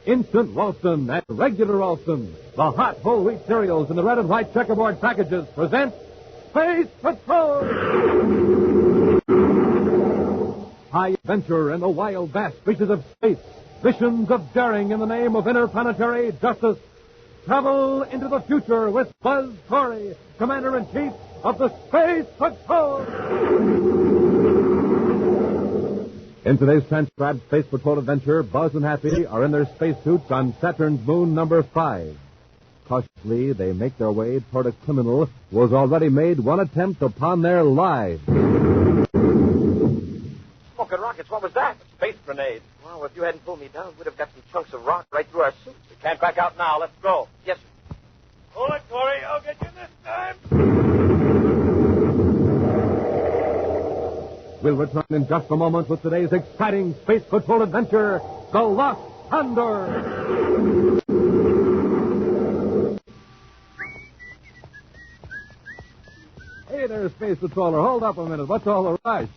Instant Ralston and Regular Ralston, the hot whole wheat cereals in the red and white checkerboard packages, present Space Patrol! High adventure in the wild, vast reaches of space. Missions of daring in the name of interplanetary justice. Travel into the future with Buzz Corey, Commander-in-Chief of the Space Patrol! In today's transcribed Space Patrol adventure, Buzz and Happy are in their spacesuits on Saturn's moon number 5. Cautiously, they make their way toward a criminal who has already made one attempt upon their lives. Smoking rockets, what was that? A space grenade. Well, if you hadn't pulled me down, we'd have got some chunks of rock right through our suits. We can't back out now. Let's go. Yes, sir. Hold it, Corey. I'll get you this time. We'll return in just a moment with today's exciting Space Patrol adventure, The Lost Condor. Hey there, Space Patroller. Hold up a minute. What's all the rush?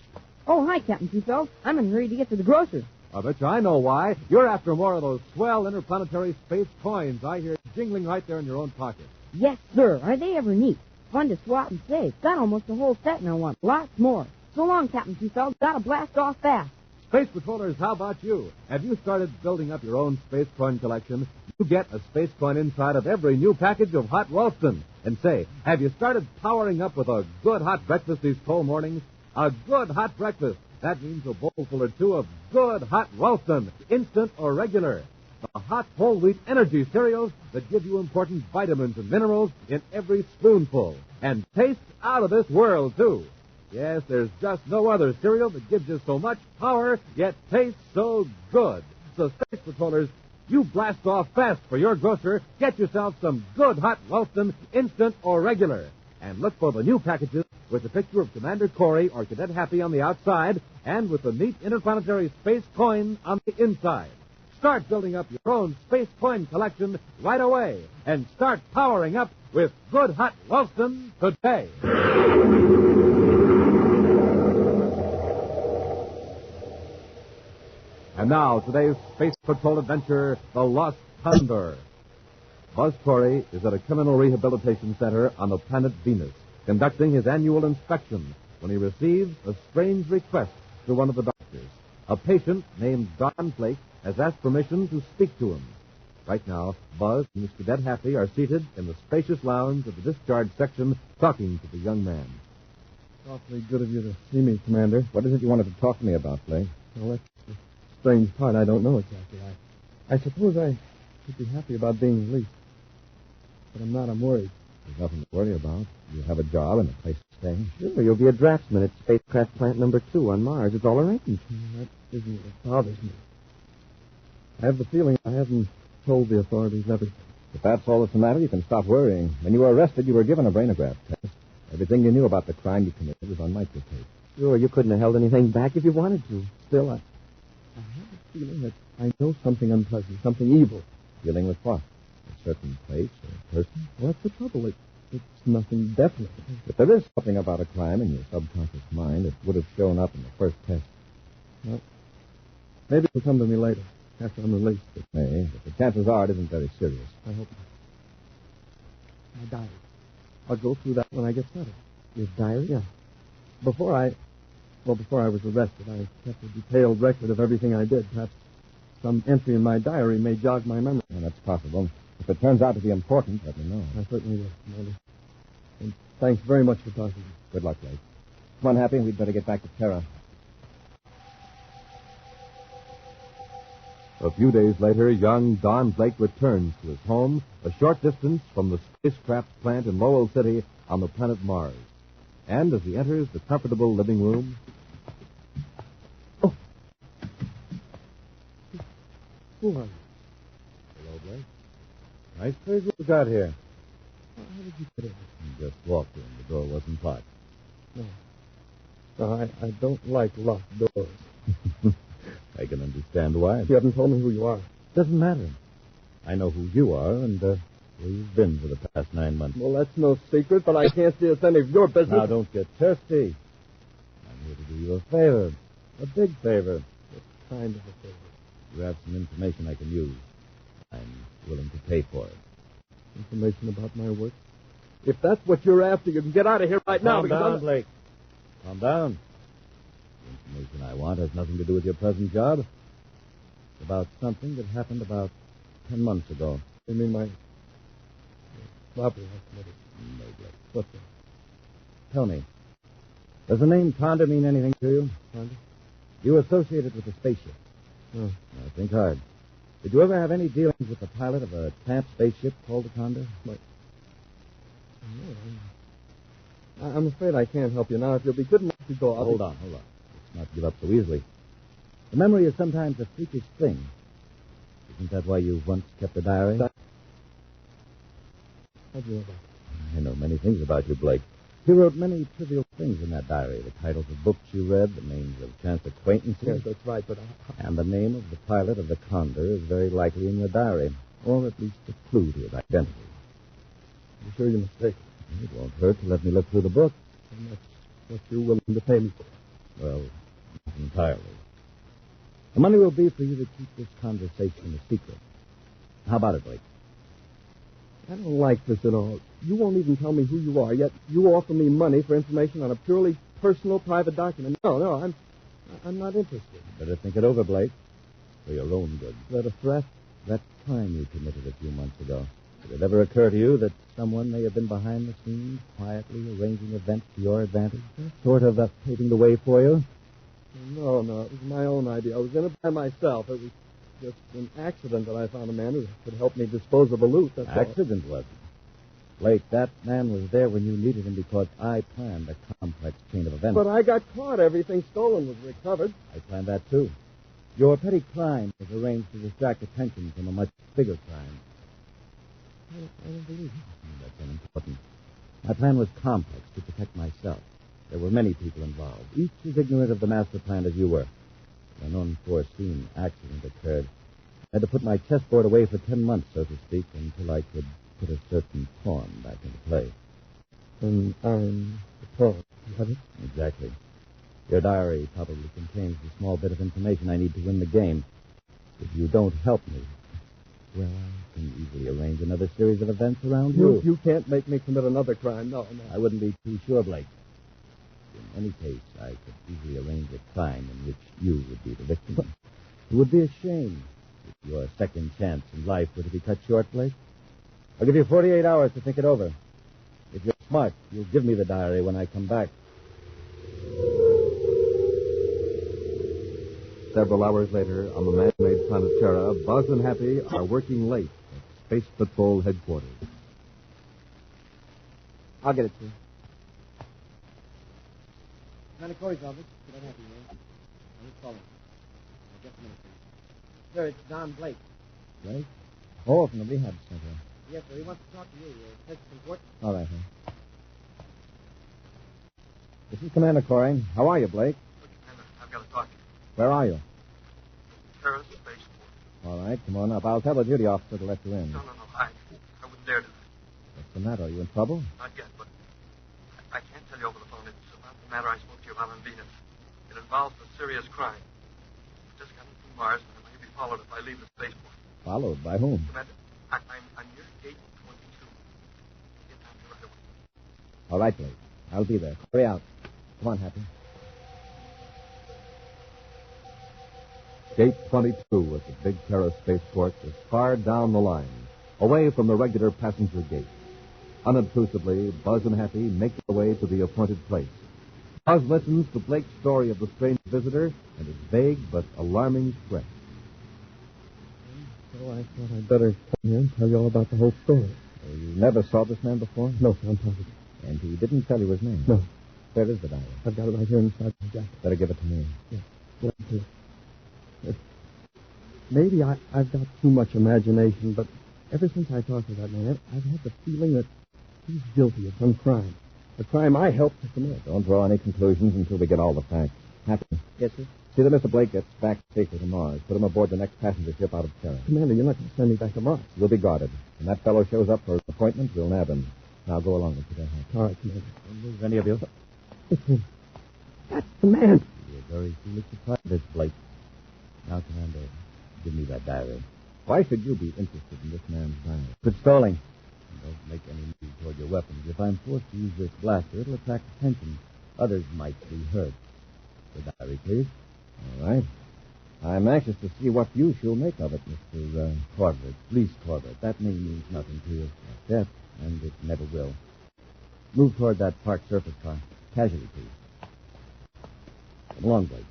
Oh, hi, Captain Seatbelt. I'm in a hurry to get to the grocery. I bet you I know why. You're after more of those swell interplanetary space coins I hear jingling right there in your own pocket. Yes, sir. Are they ever neat? Fun to swap and save. Got almost a whole set and I want lots more. So long, Captain Seatbelt. Gotta blast off fast. Space Patrollers, how about you? Have you started building up your own space coin collection? You get a space coin inside of every new package of hot Ralston. And say, have you started powering up with a good hot breakfast these cold mornings? A good hot breakfast. That means a bowlful or two of good hot Ralston, instant or regular. The hot whole wheat energy cereals that give you important vitamins and minerals in every spoonful. And taste out of this world, too. Yes, there's just no other cereal that gives you so much power, yet tastes so good. So, Space Patrollers, you blast off fast for your grocer. Get yourself some good hot Ralston, instant or regular. And look for the new packages with the picture of Commander Corey or Cadet Happy on the outside and with the neat interplanetary space coin on the inside. Start building up your own space coin collection right away and start powering up with good hot Ralston today. And now, today's Space Patrol adventure, The Lost Condor. Buzz Corey is at a criminal rehabilitation center on the planet Venus, conducting his annual inspection when he receives a strange request through one of the doctors. A patient named Don Flake has asked permission to speak to him. Right now, Buzz and Miss Cadet Happy are seated in the spacious lounge of the discharge section talking to the young man. Awfully good of you to see me, Commander. What is it you wanted to talk to me about, Flake? Well, that's the strange part. I don't know exactly. I suppose I should be happy about being released. But I'm not. I'm worried. There's nothing to worry about. You have a job and a place to stay. Sure, you'll be a draftsman at spacecraft plant number 2 on Mars. It's all arranged. That isn't what bothers me. I have the feeling I haven't told the authorities everything. If that's all that's the matter, you can stop worrying. When you were arrested, you were given a brainograph test. Everything you knew about the crime you committed was on microtape. Sure, you couldn't have held anything back if you wanted to. Still, I have a feeling that I know something unpleasant, something evil. Dealing with what? A certain place or a person? Well, that's the trouble. It's nothing definite. If there is something about a crime in your subconscious mind, it would have shown up in the first test. Well, maybe it'll come to me later, after I'm released. It may, but the chances are it isn't very serious. I hope not. My diary. I'll go through that when I get settled. Your diary? Yeah. Before I was arrested, I kept a detailed record of everything I did. Perhaps some entry in my diary may jog my memory. Well, that's possible. If it turns out to be important, let me know. I certainly will, Commander. And thanks very much for talking to me. Good luck, Blake. Come on, Happy. We'd better get back to Terra. A few days later, young Don Blake returns to his home a short distance from the spacecraft plant in Lowell City on the planet Mars. And as he enters the comfortable living room... Oh. Who are you? Hello, Blake. Nice place you've got here. How did you get in? You just walked in. The door wasn't locked. No. No, I don't like locked doors. I can understand why. You haven't told me who you are. Doesn't matter. I know who you are and where you've been for the past 9 months. Well, that's no secret, but I can't see it's any of your business. Now, don't get thirsty. I'm here to do you a favor. A big favor. What kind of a favor? You have some information I can use. I'm willing to pay for it. Information about my work? If that's what you're after, you can get out of here right now. Calm down, Blake. Calm down. The information I want has nothing to do with your present job. It's about something that happened about 10 months ago. You mean my robbery I committed? No, Blake. What's that? Tell me, does the name Condor mean anything to you? Condor? You associated with the spaceship. No. Now, think hard. Did you ever have any dealings with the pilot of a tramp spaceship called the Condor? What? No, I'm afraid I can't help you now. If you'll be good enough to go, I'll... Hold on. Let's not give up so easily. The memory is sometimes a freakish thing. Isn't that why you once kept a diary? How do you know that? I know many things about you, Blake. You wrote many trivial things in that diary. The titles of books you read, the names of chance acquaintances. Yes, that's right, but... And the name of the pilot of the Condor is very likely in your diary, or at least a clue to his identity. I'm sure you're mistaken. It won't hurt to let me look through the book. And that's what you're willing to pay me for. Well, not entirely. The money will be for you to keep this conversation a secret. How about it, Blake? I don't like this at all. You won't even tell me who you are, yet you offer me money for information on a purely personal, private document. No, I'm not interested. Better think it over, Blake, for your own good. Is that a threat? That crime you committed a few months ago. Did it ever occur to you that someone may have been behind the scenes, quietly arranging events to your advantage, sort of paving the way for you? No, it was my own idea. I was in it by myself. It was just an accident that I found a man who could help me dispose of a loot. That's all. Accident, was it? Blake, that man was there when you needed him because I planned a complex chain of events. But I got caught. Everything stolen was recovered. I planned that, too. Your petty crime was arranged to distract attention from a much bigger crime. I don't believe it. That's unimportant. My plan was complex to protect myself. There were many people involved, each as ignorant of the master plan as you were. An unforeseen accident occurred. I had to put my chessboard away for 10 months, so to speak, until I could put a certain pawn back into play. And I'm the pawn. Is that it? Exactly. Your diary probably contains the small bit of information I need to win the game. If you don't help me, well, I can easily arrange another series of events around you. You can't make me commit another crime. No. I wouldn't be too sure, Blake. In any case, I could easily arrange a crime in which you would be the victim. It would be a shame if your second chance in life were to be cut short, Blake. I'll give you 48 hours to think it over. If you're smart, you'll give me the diary when I come back. Several hours later, on the man-made planet Terra, Buzz and Happy are working late at Space Patrol headquarters. I'll get it to you. Commander Corey's office. Good Happy, man. Who's calling? Just a minute, please. Sir, it's Don Blake. Blake? Oh, from the rehab center. Yes, sir. He wants to talk to you. Says it's important. All right, huh? This is Commander Corey. How are you, Blake? Look, Commander, I've got to talk to you. Where are you? Terrace Spaceport. All right, come on up. I'll tell the duty officer to let you in. No. I wouldn't dare do that. What's the matter? Are you in trouble? Not yet, but I can't tell you over the phone. It's about the matter I spoke to you about on Venus. It involves a serious crime. I just got in from Mars, and I may be followed if I leave the spaceport. Followed by whom? Commander, I'm near gate 22. Get down here right away. All right, Blake. I'll be there. Hurry out. Come on, Happy. Gate 22 at the Big Terra spaceport is far down the line, away from the regular passenger gate. Unobtrusively, Buzz and Happy make their way to the appointed place. Buzz listens to Blake's story of the strange visitor and his vague but alarming threat. So I thought I'd better come here and tell you all about the whole story. You never saw this man before? No, sir, I'm positive. And he didn't tell you his name? No. Where is the diary? I've got it right here inside my jacket. Better give it to me. Yeah. Maybe I've got too much imagination, but ever since I talked to that man, I've had the feeling that he's guilty of some crime. A crime I helped to commit. Don't draw any conclusions until we get all the facts. Happy. Yes, sir? See that Mr. Blake gets back safely to Mars. Put him aboard the next passenger ship out of Terra. Commander, you're not going to send me back to Mars. You'll be guarded. When that fellow shows up for an appointment, we'll nab him. Now go along with you, then. All right, Commander. Don't move any of you. It's him. That's the man. You're very foolish to try this, Blake. Now, Commander, give me that diary. Why should you be interested in this man's diary? Quit stalling. Don't make any move toward your weapons. If I'm forced to use this blaster, it'll attract attention. Others might be hurt. The diary, please. All right. I'm anxious to see what use you'll make of it, Mr. Corbett. Least Corbett. That name means nothing to you. Not yet, and it never will. Move toward that parked surface car. Casually, please. Come along, Blake.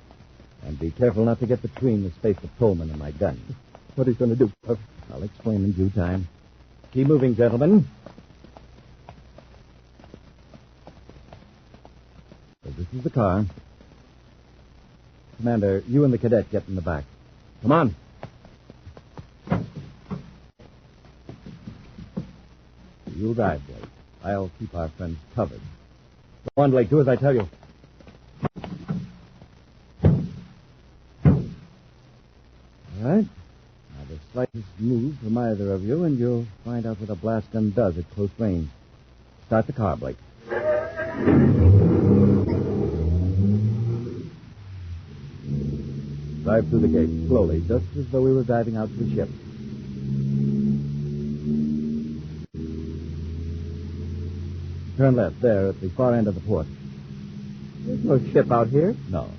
And be careful not to get between the space patrolman and my gun. What are you going to do? I'll explain in due time. Keep moving, gentlemen. So this is the car. Commander, you and the cadet get in the back. Come on. You'll drive, Blake. I'll keep our friends covered. Come on, Blake. Do as I tell you. All right. Now, the slightest move from either of you, and you'll find out what a blast gun does at close range. Start the car, Blake. Drive through the gate, slowly, just as though we were driving out to the ship. Turn left, there, at the far end of the port. There's no ship out here. No.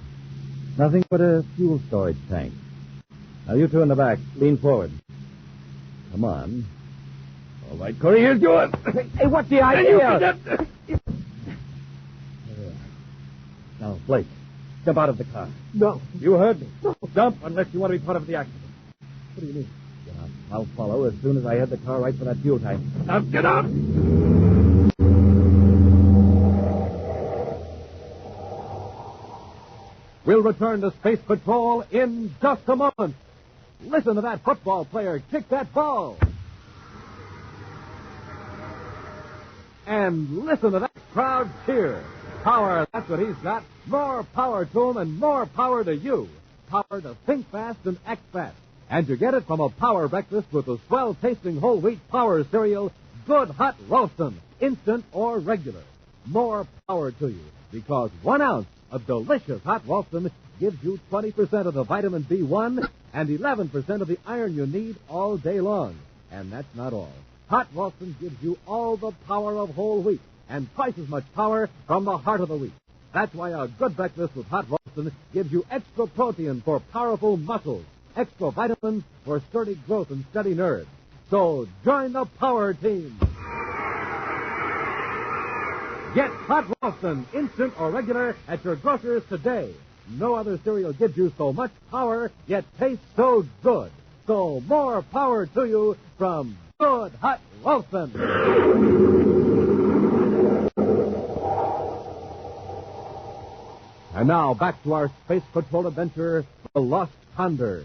Nothing but a fuel storage tank. Now, you two in the back, lean forward. Come on. All right, Corey, here's yours. Hey, what's the idea? Now, Blake, jump out of the car. No. You heard me. No. Jump unless you want to be part of the accident. What do you mean? Yeah, I'll follow as soon as I head the car right for that fuel tank. Now, get out! We'll return to Space Patrol in just a moment. Listen to that football player kick that ball. And listen to that crowd cheer. Power, that's what he's got. More power to him and more power to you. Power to think fast and act fast. And you get it from a power breakfast with the swell-tasting whole wheat power cereal, Good Hot Ralston, instant or regular. More power to you, because 1 ounce of delicious Hot Ralston gives you 20% of the vitamin B1 and 11% of the iron you need all day long. And that's not all. Hot Ralston gives you all the power of whole wheat and twice as much power from the heart of the wheat. That's why a good breakfast with Hot Ralston gives you extra protein for powerful muscles, extra vitamins for sturdy growth and steady nerves. So join the power team. Get Hot Ralston, instant or regular, at your grocer's today. No other cereal gives you so much power, yet tastes so good. So more power to you from Good Hot Ralston. And now back to our Space Patrol adventure, The Lost Condor.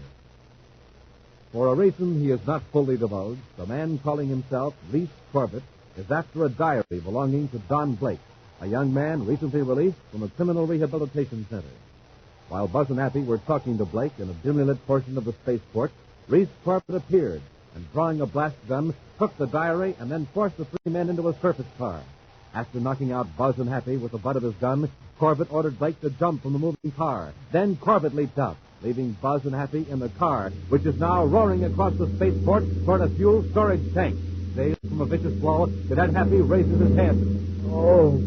For a reason he is not fully divulged, the man calling himself Least Corbett is after a diary belonging to Don Blake, a young man recently released from a criminal rehabilitation center. While Buzz and Happy were talking to Blake in a dimly lit portion of the spaceport, Reese Corbett appeared and, drawing a blast gun, took the diary and then forced the three men into a surface car. After knocking out Buzz and Happy with the butt of his gun, Corbett ordered Blake to jump from the moving car. Then Corbett leaped out, leaving Buzz and Happy in the car, which is now roaring across the spaceport toward a fuel storage tank. Dazed from a vicious blow, Cadet Happy raises his head. Oh,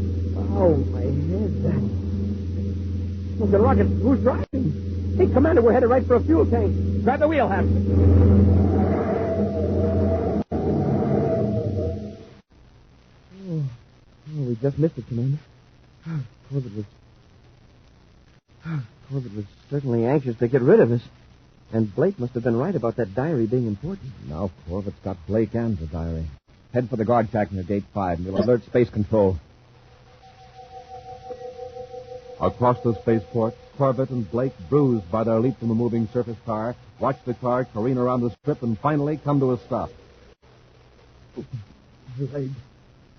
my head. Look at rocket. Who's driving? Hey, Commander, we're headed right for a fuel tank. Grab the wheel, Happy. Oh, we just missed it, Commander. Corbett was certainly anxious to get rid of us. And Blake must have been right about that diary being important. Now Corbett's got Blake and the diary. Head for the guard shack near Gate 5, and we'll alert Space Control. Across the spaceport, Corbett and Blake, bruised by their leap from the moving surface car, watch the car careen around the strip and finally come to a stop. Leg.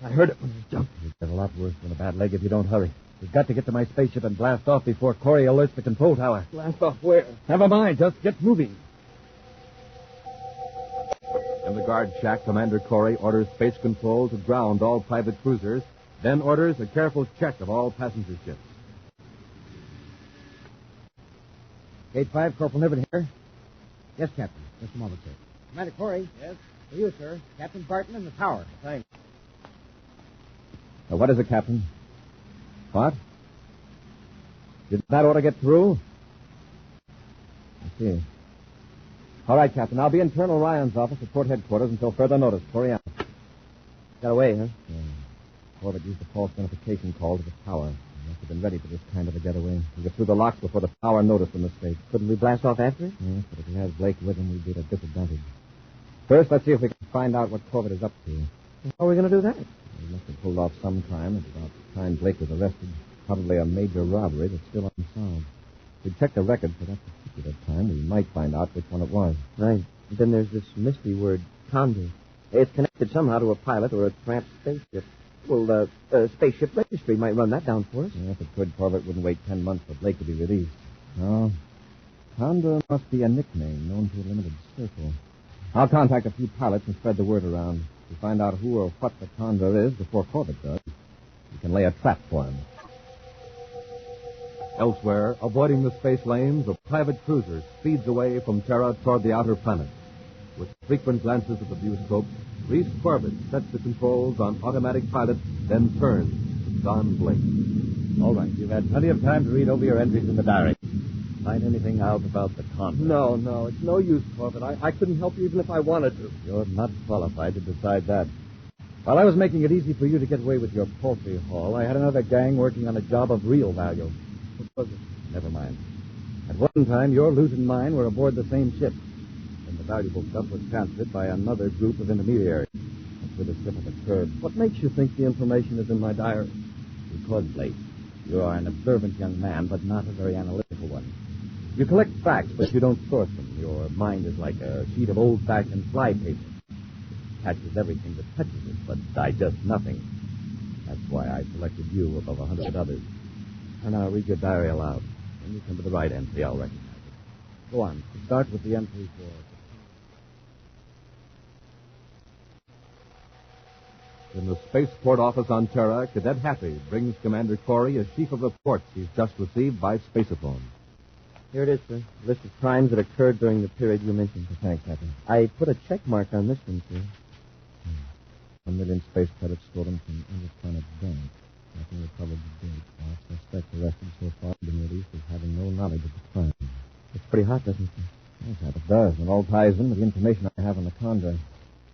I heard it when it jumped. You'll get a lot worse than a bad leg if you don't hurry. We've got to get to my spaceship and blast off before Corey alerts the control tower. Blast off where? Never mind. Just get moving. In the guard shack, Commander Corey orders Space Control to ground all private cruisers, then orders a careful check of all passenger ships. Gate 5, Corporal Niven here. Yes, Captain. Just a moment, sir. Commander Corey. Yes? For you, sir. Captain Barton in the tower. Thanks. What is it, Captain? What? Did that order get through? I see. All right, Captain. I'll be in Colonel Ryan's office at Port Headquarters until further notice. Corey out. Got away, huh? Yeah. Corbett used a false identification call to the tower. He must have been ready for this kind of a getaway. He got through the locks before the tower noticed the mistake. Couldn't we blast off after it? Yes, but if he has Blake with him, we'd be at a disadvantage. First, let's see if we can find out what Corbett is up to. How are we going to do that? He must have pulled off some crime at about the time Blake was arrested. Probably a major robbery that's still unsolved. If we check the record for that particular time, we might find out which one it was. Right. And then there's this mystery word, Condor. It's connected somehow to a pilot or a tramp spaceship. Well, spaceship registry might run that down for us. Yeah, if it could, Corbett wouldn't wait 10 months for Blake to be released. No. Condor must be a nickname known to a limited circle. I'll contact a few pilots and spread the word around. To find out who or what the Condor is before Corbett does, we can lay a trap for him. Elsewhere, avoiding the space lanes, a private cruiser speeds away from Terra toward the outer planets. With frequent glances at the viewscope, Reese Corbett sets the controls on automatic pilot, then turns to Don Blake. All right, you've had plenty of time to read over your entries in the diary. Find anything out about the Condor? No. It's no use, Corbett. I couldn't help you even if I wanted to. You're not qualified to decide that. While I was making it easy for you to get away with your poultry haul, I had another gang working on a job of real value. What was it? Never mind. At one time, your loot and mine were aboard the same ship. And the valuable stuff was transferred by another group of intermediaries. That's where the slip-up occurred. What makes you think the information is in my diary? Because, Blake, you are an observant young man, but not a very analytical one. You collect facts, but you don't source them. Your mind is like a sheet of old-fashioned flypaper. It catches everything that touches it, but digests nothing. That's why I selected you above 100 others. And I'll read your diary aloud. When you come to the right entry, I'll recognize it. Go on. Start with the entry for... In the spaceport office on Terra, Cadet Happy brings Commander Corey a sheaf of reports he's just received by Spaceophone. Here it is, sir. List of crimes that occurred during the period you mentioned. Thanks, Happy. I put a check mark on this one, sir. 1 million space credits stolen from Interplanet Bank. Nothing recovered to date. All suspects arrested so far have been released as having no knowledge of the crime. It's pretty hot, doesn't it? Yes, Hap, it does. And it all ties in with the information I have on the Condor.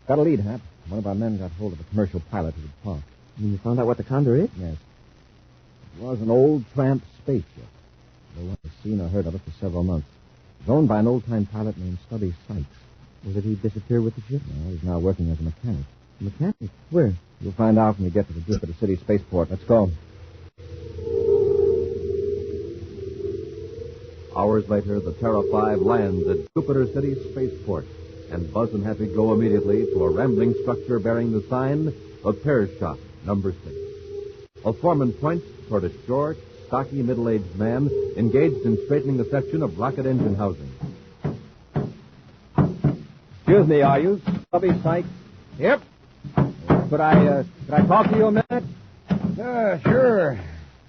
Got a lead, Hap. One of our men got hold of a commercial pilot who would talk. You found out what the Condor is? Yes. It was an old tramp spaceship. No one has seen or heard of it for several months. It was owned by an old-time pilot named Stubby Sykes. Well, did he disappear with the ship? No, he's now working as a mechanic. Mechanic? Where? You'll find out when we get to the Jupiter City spaceport. Let's go. Hours later, the Terra 5 lands at Jupiter City Spaceport, and Buzz and Happy go immediately to a rambling structure bearing the sign Repair Shop, number 6. A foreman points toward a short, stocky, middle-aged man engaged in straightening a section of rocket engine housing. Excuse me, are you Stubby Sykes? Yep. Could I talk to you a minute? Sure.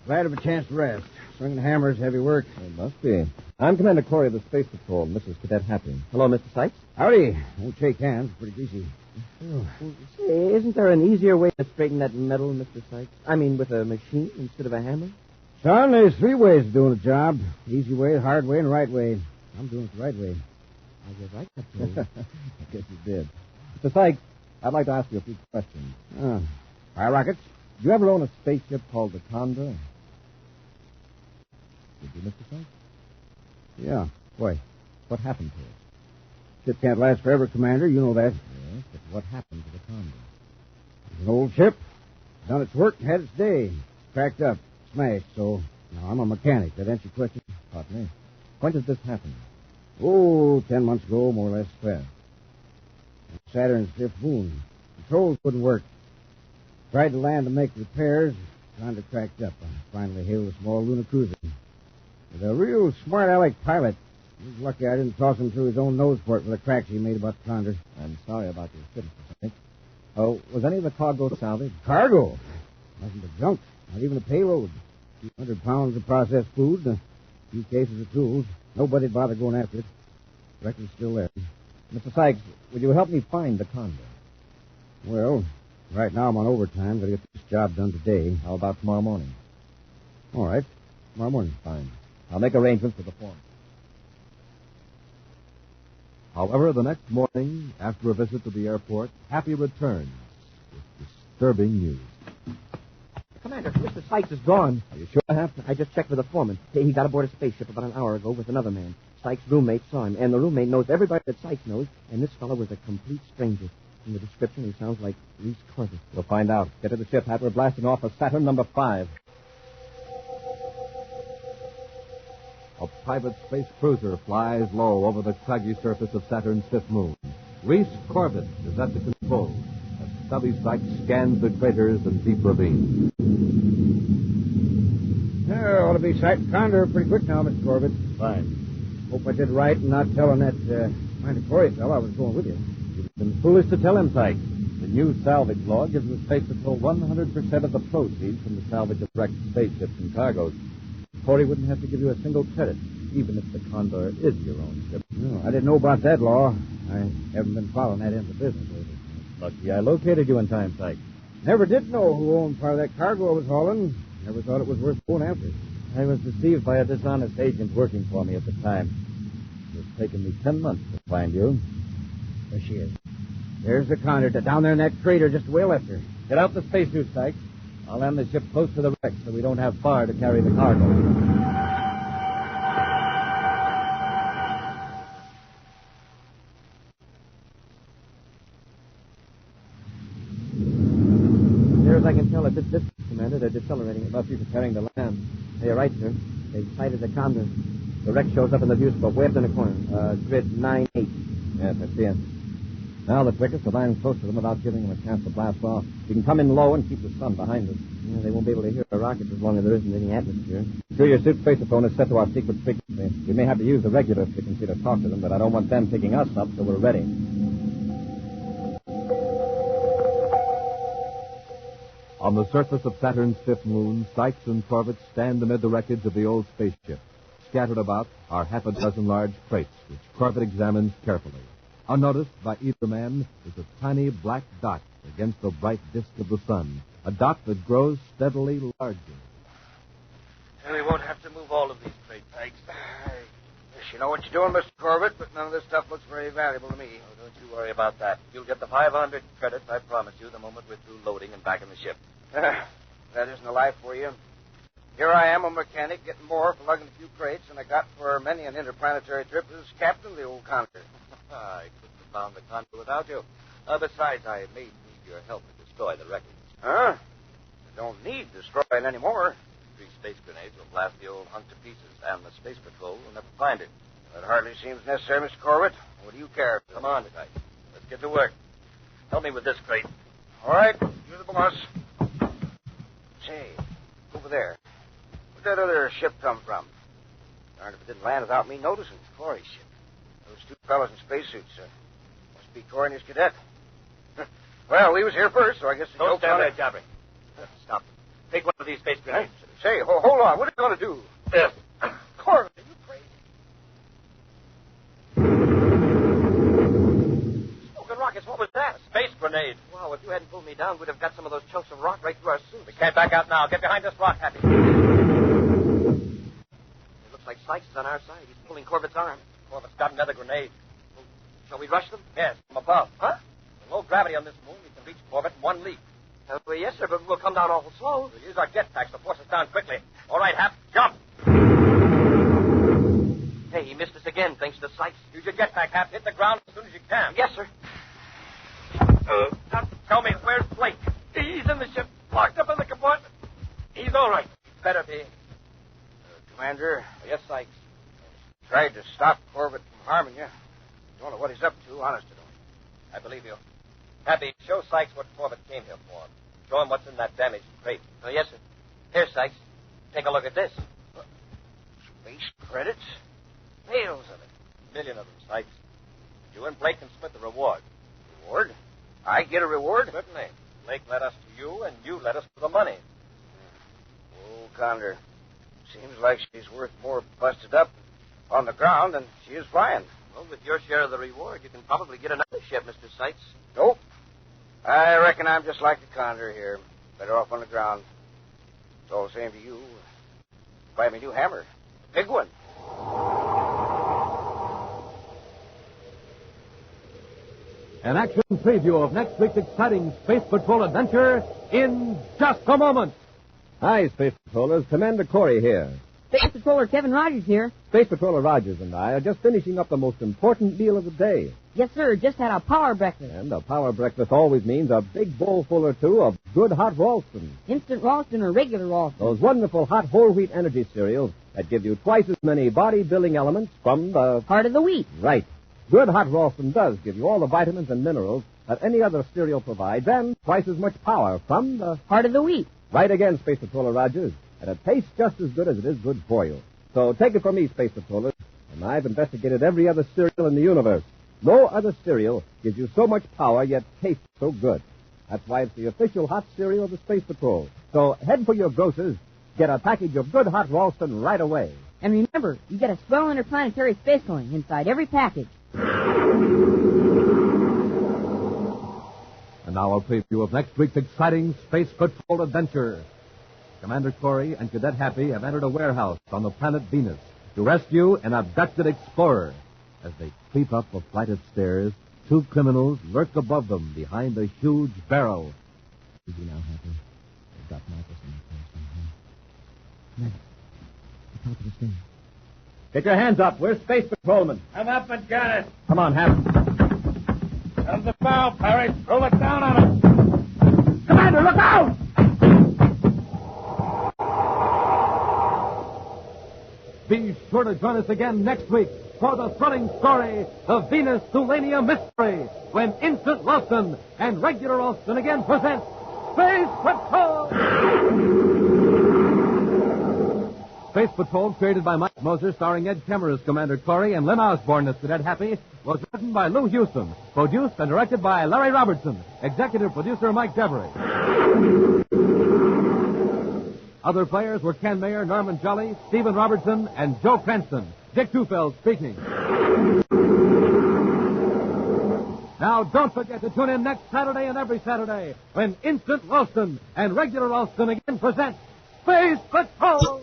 Glad of a chance to rest. Swinging hammers, heavy work. It must be. I'm Commander Corey of the Space Patrol, Mrs. Cadet Happy. Hello, Mr. Sykes. Howdy. Won't shake hands. Pretty greasy. Say, isn't there an easier way to straighten that metal, Mr. Sykes? I mean, with a machine instead of a hammer? Son, there's 3 ways of doing a job. Easy way, hard way, and right way. I'm doing it the right way. I guess I got to. I guess you did. Mr. Sykes, I'd like to ask you a few questions. Fire rockets? Did you ever own a spaceship called the Condor? Did you, Mr. Sykes? Yeah. Why? What happened to it? Ship can't last forever, Commander. You know that. Yes, but what happened to the Condor? It's an old ship. Done its work and had its day. Cracked up. Smashed, so now I'm a mechanic. That answer your question? Pardon me. When did this happen? Oh, 10 months ago, more or less 12. Saturn's 5th moon. Controls wouldn't work. Tried to land to make repairs. Condor cracked up. I finally hailed a small lunar cruiser. With a real smart aleck pilot. He was lucky I didn't toss him through his own nose port with the cracks he made about the Condor. I'm sorry about your ship, Mr. Sykes. Oh, was any of the cargo salvaged? Cargo? Nothing but junk. Not even a payload. 200 pounds of processed food and a few cases of tools. Nobody'd bother going after it. Record's still there. Mr. Sykes, would you help me find the Condor? Well, right now I'm on overtime. Got to get this job done today. How about tomorrow morning? All right. Tomorrow morning. Fine. I'll make arrangements with the foreman. However, the next morning, after a visit to the airport, Happy returns with disturbing news. Commander, Mr. Sykes is gone. Are you sure, Hap? I just checked with the foreman. He got aboard a spaceship about an hour ago with another man. Sykes' roommate saw him, and the roommate knows everybody that Sykes knows, and this fellow was a complete stranger. In the description, he sounds like Reese Corbett. We'll find out. Get to the ship, Hap. We're blasting off for Saturn number 5. A private space cruiser flies low over the craggy surface of Saturn's fifth moon. Reese Corbett is at the controls as Stubby Sykes scans the craters and deep ravines. Yeah, ought to be sighting Condor pretty quick now, Mr. Corbett. Fine. Hope I did right in not telling that Tory fellow I was going with you. You've been foolish to tell him, Sykes. The new salvage law gives the Space Patrol 100% of the proceeds from the salvage of wrecked spaceships and cargoes. Corey wouldn't have to give you a single credit, even if the Condor is your own ship. No, I didn't know about that law. I haven't been following that end of the business lately. Lucky I located you in time, Sykes. Never did know who owned part of that cargo I was hauling. Never thought it was worth going after. I was deceived by a dishonest agent working for me at the time. It's taken me 10 months to find you. There she is. There's the Condor down there in that crater just the way I left her. Get out the spacesuit, Sykes. I'll land the ship close to the wreck so we don't have far to carry the cargo. Near as I can tell at this distance, Commander, they're decelerating. They must be preparing to land. You're right, sir. They've sighted the Condor. The wreck shows up in the viewscope way up in the corner. Grid 9-8. Yes, I see it. Now the quickest to land close to them without giving them a chance to blast off. You can come in low and keep the sun behind us. Yeah, they won't be able to hear our rockets as long as there isn't any atmosphere. Sure, your suit spaceophone is set to our secret frequency. We may have to use the regular frequency to talk to them, but I don't want them picking us up, so we're ready. On the surface of Saturn's fifth moon, Sykes and Corbett stand amid the wreckage of the old spaceship. Scattered about are half a dozen large crates, which Corbett examines carefully. Unnoticed by either man is a tiny black dot against the bright disk of the sun, a dot that grows steadily larger. And we won't have to move all of these crate bags. Yes, you know what you're doing, Mr. Corbett, but none of this stuff looks very valuable to me. Oh, don't you worry about that. You'll get the 500 credits I promised you the moment we're through loading and back in the ship. That isn't a life for you. Here I am, a mechanic, getting more for lugging a few crates than I got for many an interplanetary trip as captain of the old Condor. I couldn't have found the Condor without you. Besides, I may need your help to destroy the wreckage. Huh? I don't need destroying anymore. 3 space grenades will blast the old hunk to pieces, and the Space Patrol will never find it. That hardly seems necessary, Mr. Corbett. What do you care? Come on, Sykes. Let's get to work. Help me with this crate. All right, you're the boss. Say, over there. Where'd that other ship come from? Darned if it didn't land without me noticing. Corey's ship. Those 2 fellows in spacesuits. Must be Corey and his cadet. Well, he was here first, so I guess the Don't joke's stand on there it. jabbering. Stop. Take one of these space grenades. Say, hold on. What are you going to do? Yes. Corbett, are you crazy? Smoking rockets, what was that? A space grenade. Wow, if you hadn't pulled me down, we'd have got some of those chunks of rock right through our suits. We can't back out now. Get behind this rock, Happy. It looks like Sykes is on our side. He's pulling Corbett's arm. Corbett's got another grenade. Well, shall we rush them? Yes, from above. Huh? With low gravity on this moon, we can reach Corbett in 1 leap. Well, yes, sir, but we'll come down awful slow. We'll use our jetpacks to force us down quickly. All right, Hap, jump. Hey, he missed us again, thanks to Sykes. Use your jetpack, Hap. Hit the ground as soon as you can. Yes, sir. Now, tell me, where's Blake? He's in the ship, locked up in the compartment. He's all right. Better be. Commander, Yes, Sykes. tried to stop Corbett from harming you. Don't know what he's up to, honest to don't. I believe you. Happy, show Sykes what Corbett came here for. Show him what's in that damaged crate. Oh, yes, sir. Here, Sykes. Take a look at this. Space credits? Bales of it. $1 million of them, Sykes. You and Blake can split the reward. Reward? I get a reward? Certainly. Blake led us to you, and you led us to the money. Oh, Condor. Seems like she's worth more busted up on the ground than she is flying. Well, with your share of the reward, you can probably get another ship, Mr. Sykes. Nope. I reckon I'm just like the Condor here. Better off on the ground. It's all the same to you. Buy me a new hammer. A big one. An action preview of next week's exciting Space Patrol adventure in just a moment. Hi, Space Patrollers. Commander Corey here. Space Patroller Kevin Rogers here. Space Patroller Rogers and I are just finishing up the most important meal of the day. Yes, sir. Just had a power breakfast. And a power breakfast always means a big bowlful or two of good hot Ralston. Instant Ralston or regular Ralston. Those wonderful hot whole wheat energy cereals that give you twice as many body-building elements from the... Heart of the wheat. Right. Good hot Ralston does give you all the vitamins and minerals that any other cereal provides, and twice as much power from the... Heart of the wheat. Right again, Space Patroller Rogers. And it tastes just as good as it is good for you. So take it from me, Space Patrollers, and I've investigated every other cereal in the universe. No other cereal gives you so much power, yet tastes so good. That's why it's the official hot cereal of the Space Patrol. So head for your grocers, get a package of good hot Ralston right away. And remember, you get a swell interplanetary space coin inside every package. And now a preview of next week's exciting Space Patrol adventure. Commander Corey and Cadet Happy have entered a warehouse on the planet Venus to rescue an abducted explorer. As they creep up a flight of stairs, two criminals lurk above them behind a huge barrel. Easy now, Happy. They've got Marcus in the place somehow. Commander, the top of the stairs. Get your hands up. We're Space Patrolmen. I'm up and got it. Come on, Happy. Comes the bow, Parry. Roll it down on him. Commander, look out! Be sure to join us again next week for the thrilling story, The Venus-Tulania Mystery, when Instant Ralston and Regular Ralston again present Space Patrol! Space Patrol, created by Mike Moser, starring Ed Kemmer as Commander Corey and Lynn Osborne as Cadet Happy, was written by Lou Houston, produced and directed by Larry Robertson, executive producer Mike Devery. Other players were Ken Mayer, Norman Jolly, Stephen Robertson, and Joe Cranston. Dick Tufeld speaking. Now, don't forget to tune in next Saturday and every Saturday when Instant Ralston and Regular Ralston again present Space Patrol!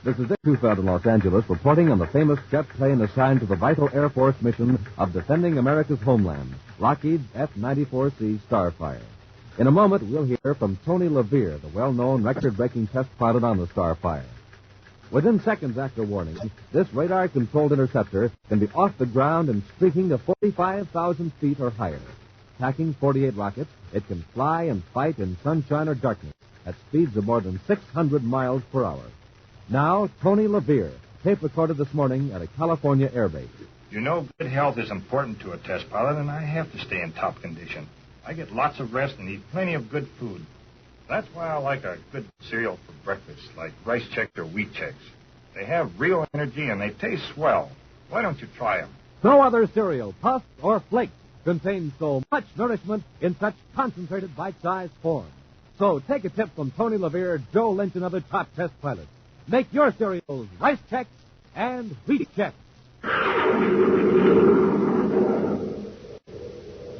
This is Dick Tufeld in Los Angeles reporting on the famous jet plane assigned to the vital Air Force mission of defending America's homeland, Lockheed's F-94C Starfire. In a moment, we'll hear from Tony LaVere, the well-known record-breaking test pilot on the Starfire. Within seconds after warning, this radar-controlled interceptor can be off the ground and streaking to 45,000 feet or higher. Packing 48 rockets, it can fly and fight in sunshine or darkness at speeds of more than 600 miles per hour. Now, Tony LaVere, tape recorded this morning at a California airbase. You know, good health is important to a test pilot, and I have to stay in top condition. I get lots of rest and eat plenty of good food. That's why I like a good cereal for breakfast, like Rice Chex or Wheat Chex. They have real energy and they taste swell. Why don't you try them? No other cereal, puffs or flakes, contains so much nourishment in such concentrated bite-sized form. So take a tip from Tony LaVere, Joe Lynch, and other top test pilots. Make your cereals Rice Chex and Wheat Chex.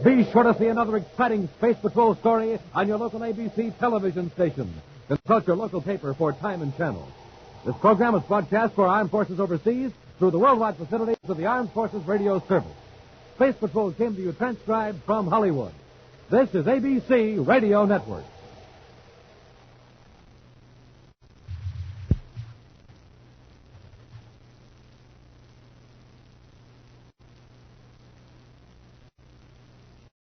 Be sure to see another exciting Space Patrol story on your local ABC television station. Consult your local paper for time and channel. This program is broadcast for Armed Forces overseas through the worldwide facilities of the Armed Forces Radio Service. Space Patrol came to you transcribed from Hollywood. This is ABC Radio Network.